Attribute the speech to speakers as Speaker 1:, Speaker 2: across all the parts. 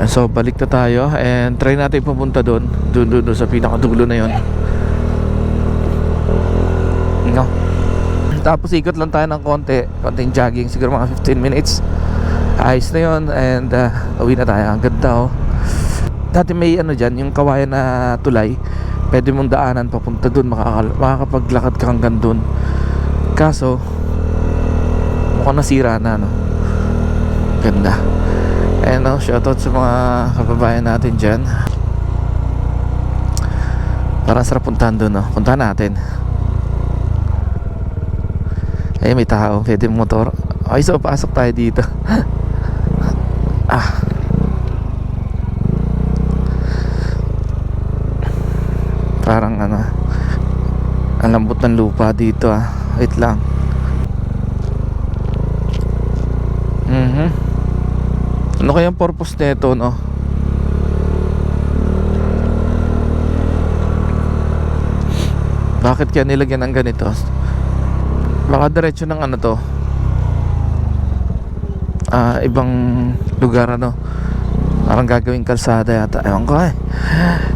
Speaker 1: So balik na tayo and try natin pumunta doon sa pinakadulo na yon, no? Tapos ikot lang tayo ng konting jogging, siguro mga 15 minutes. Ayos na yon and uwi na tayo. Ang ganda oh. Dati may ano dyan, yung kawayan na tulay, pwede mong daanan papunta doon, makakapaglakad ka hanggang doon. Kaso mukhang nasira na, no? Ganda. And shoutout sa mga kababayan natin dyan. Parang sarap puntahan doon, no? Puntahan natin. Ay, may tao, pwede motor. Ay, so pasok tayo dito. Parang ano, ang lambot ng lupa dito ah. Wait lang. Ano kaya ang purpose nito, no? Bakit kaya nilagyan ng ganito? Baka diretso ng ano to, ibang lugar, ano? Parang gagawing kalsada yata. Ewan ko eh.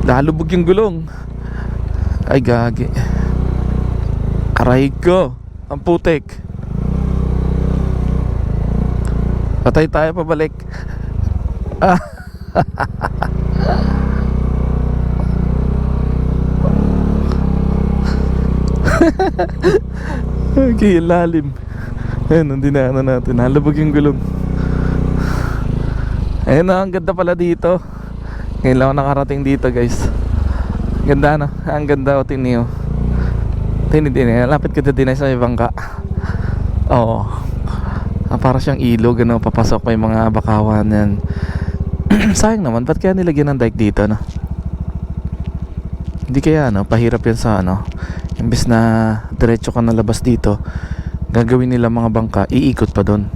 Speaker 1: Lalubog yung gulong. Ay gagi. Aray ko. Ang putik. Patay tayo pabalik. Okay, lalim. Ayun, hindi na ano natin. Nalabog yung gulong. Ayun na, ang ganda pala dito. Ngayon lang ako nakarating dito, guys. Ganda, no? Ang ganda o tiniyo. Tini. Lapit ka din sa may bangka. Oo. Para siyang ilog, ano? Papasok may mga bakawan yan. Sayang naman, ba't kaya nilagyan ng dike dito, no? Hindi kaya, no? Pahirap yan sa, ano? Imbes na diretso ka na labas dito, gagawin nila mga bangka, iikot pa doon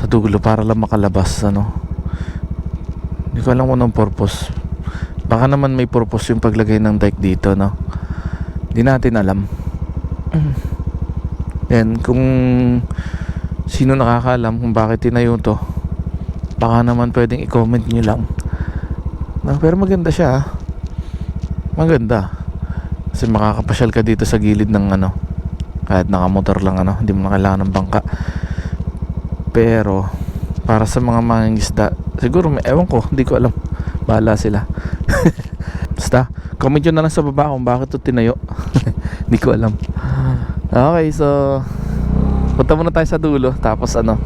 Speaker 1: sa dulo para lang makalabas, ano? Hindi ko alam kung anong purpose. Baka naman may purpose yung paglagay ng dike dito, no? Hindi natin alam. Yan, kung sino nakakaalam kung bakit tinayo to, baka naman pwedeng i-comment nyo lang. No, pero maganda siya, ah. Maganda. Kasi makakapasyal ka dito sa gilid ng ano, kahit nakamotor lang, ano, hindi mo na kailangan ng bangka. Pero para sa mga mangingisda, siguro may, ewan ko, hindi ko alam, bahala sila. Basta comment nyo na lang sa baba kung bakit ito tinayo. Hindi ko alam. Okay, so punta muna tayo sa dulo, tapos ano,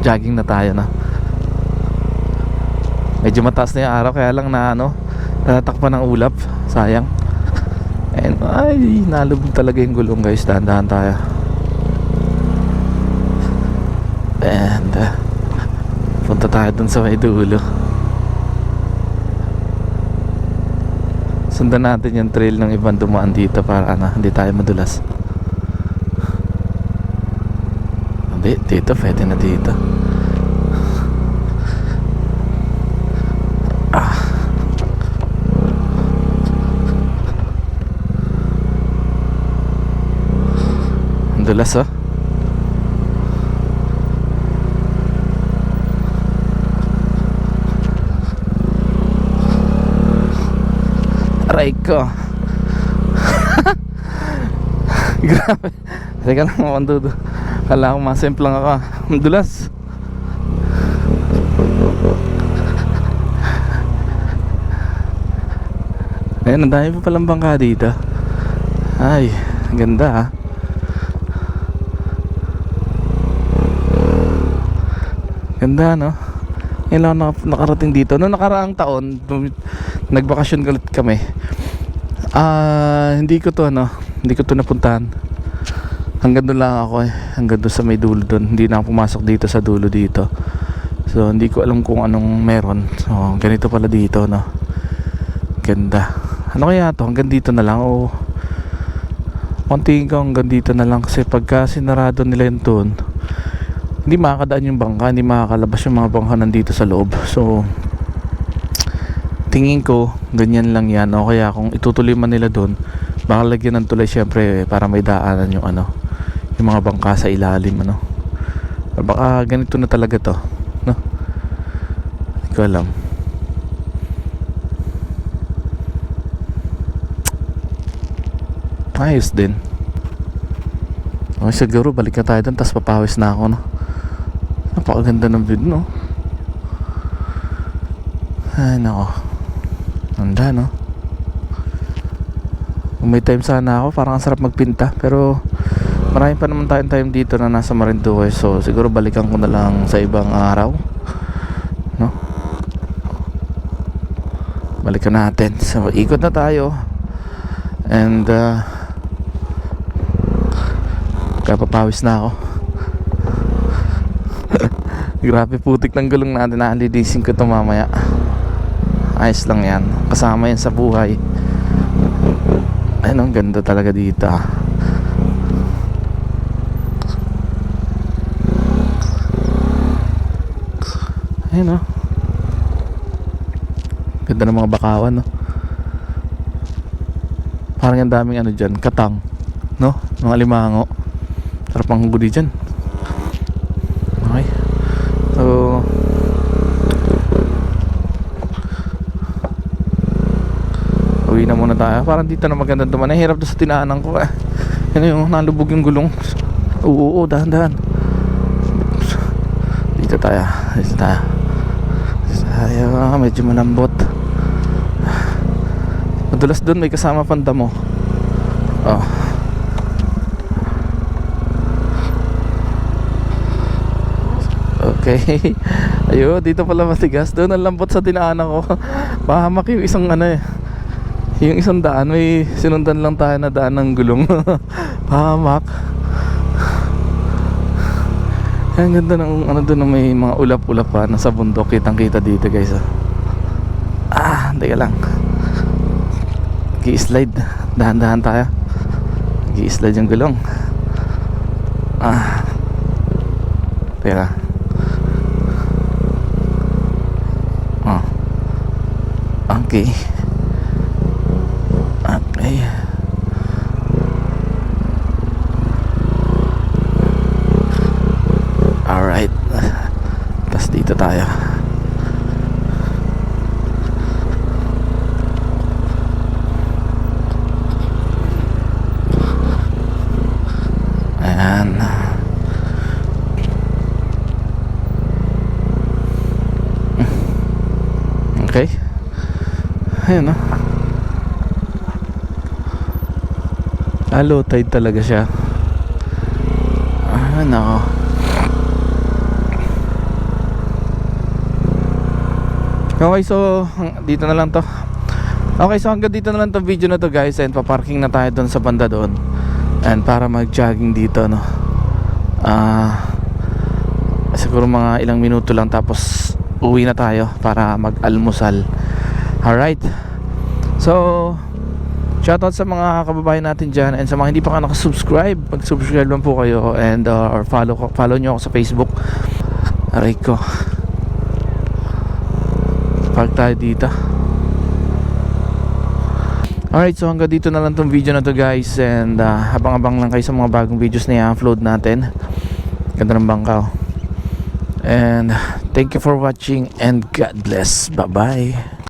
Speaker 1: jogging na tayo, no? Medyo mataas na yung araw, kaya lang na ano, natatakpan ng ulap, sayang. And ay, nalubog talaga yung gulong, guys. Dahan-dahan tayo. And punta tayo dun sa may dulo. Sundan natin yung trail ng ibang dumaan dito para ano, hindi tayo madulas. Hindi, dito, pwede na dito. Dulas, oh. Aray ko. Grabe. Teka lang, makandudo. Kala ko masemplang ako. Ang dulas. Ayun, ang dami pa palang bangka dito. Ay, ang ganda, ha. Ganda, no? Ngayon lang nakarating dito. Noong nakaraang taon, nagbakasyon ulit kami. Hindi ko to napuntahan. Hanggang doon lang ako, eh. Hanggang doon sa may dulo doon. Hindi na ako pumasok dito sa dulo dito. So hindi ko alam kung anong meron. So ganito pala dito, no? Ganda. Ano kaya to? Hanggang dito na lang, o konting ko hanggang dito na lang. Kasi pagka sinarado nila yun doon, hindi makakadaan yung bangka, hindi makakalabas yung mga bangka nandito sa loob. So tingin ko ganyan lang yan, o kaya kung itutuloy man nila doon, baka lagyan ng tulay syempre para may daanan yung ano, yung mga bangka sa ilalim, ano. Baka ganito na talaga to, no? ko alam. Ayos din. Okay, siguro balik na tayo dun, tapos papawis na ako, no? Napakaganda ng view, no? Ay, nako. Ganda, no? Kung may time sana ako, parang ang sarap magpinta. Pero marami pa naman tayong time dito na nasa Marinduque. So siguro balikan ko na lang sa ibang araw, no? Balikan natin. So ikot na tayo. And kapapawis na ako. Grabe, putik ng gulong natin. Naalilisin ko ito mamaya. Ayos lang yan. Kasama yan sa buhay. Ayun, ang ganda talaga dito. Ayun, oh. Ganda ng mga bakawan, no? Parang ang daming ano dyan, katang, no? Mga limango. Sarap ang hugodi dyan. Okay. So uwi na muna tayo. Parang dito na maganda duman. Hirap doon sa tinaanan ko, eh. Yan yung nalubog yung gulong. Oo, dahan-dahan. Dito tayo. Dito tayo. Medyo malambot. Madulas doon, may kasama pang damo. Oh. Okay. Ayun, dito pala matigas. Doon ang lambot sa dinaanan ko. Pahamak yung isang ano, eh. Yung isang daan, may sinundan lang tayo na daan ng gulong. Pahamak. Ang ganda ng ano doon, may mga ulap-ulap pa nasa bundok. Kitang kita dito, guys. Teka lang. Gi-slide. Dahan-dahan tayo. Gi-slide yung gulong. Teka lang. Okay. Okay. Alright. Tapos dito tayo. Ayan. Okay. Ayan, no? Low tide talaga siya. Nako. Okay, so dito na lang to. Okay, so hanggang dito na lang to video na to, guys. And paparking na tayo doon sa banda doon. And para mag-jogging dito, no? Siguro mga ilang minuto lang, tapos uwi na tayo para mag-almusal. Alright. So shoutout sa mga kababayan natin dyan. And sa mga hindi pa nakasubscribe, mag-subscribe lang po kayo. And or follow nyo ako sa Facebook. Aray ko, park tayo dito. Alright, so hanggang dito na lang tong video na to, guys. And habang-abang lang kayo sa mga bagong videos na i-upload natin. Ganda ng bangka, oh. And thank you for watching and God bless. Bye bye.